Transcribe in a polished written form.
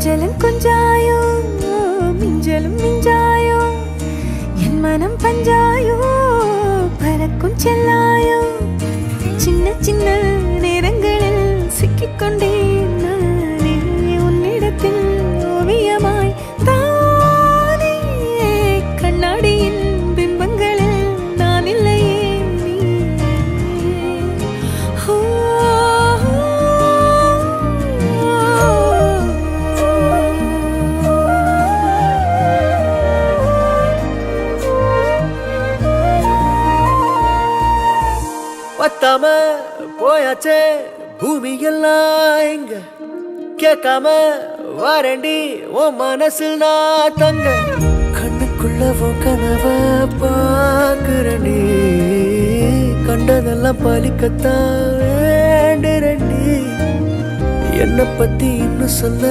கொஞ்சலும் கொஞ்சாயோ மிஞ்சலும் மிஞ்சாயோ என் மனம் பஞ்சாயோ பறக்கும் செல்லாயோ சின்ன சின்ன நேரங்களில் சிக்கிக்கொண்டேன் நானே உன்னிடத்தில் ஓவியமாய் தானே கண்ணாடியின் பிம்பங்களில் நான் இல்லையே பத்தாம போயாச்சே பூமி எல்லாம் இங்க கேட்காம வாரண்டி உன் மனசில் நான் தங்க கண்ணுக்குள்ள உன் கனவ பாக்குறண்டி கண்டதெல்லாம் பலிக்கத்தான் வேண்டுறண்டி என்னை பத்தி இன்னும் சொல்ல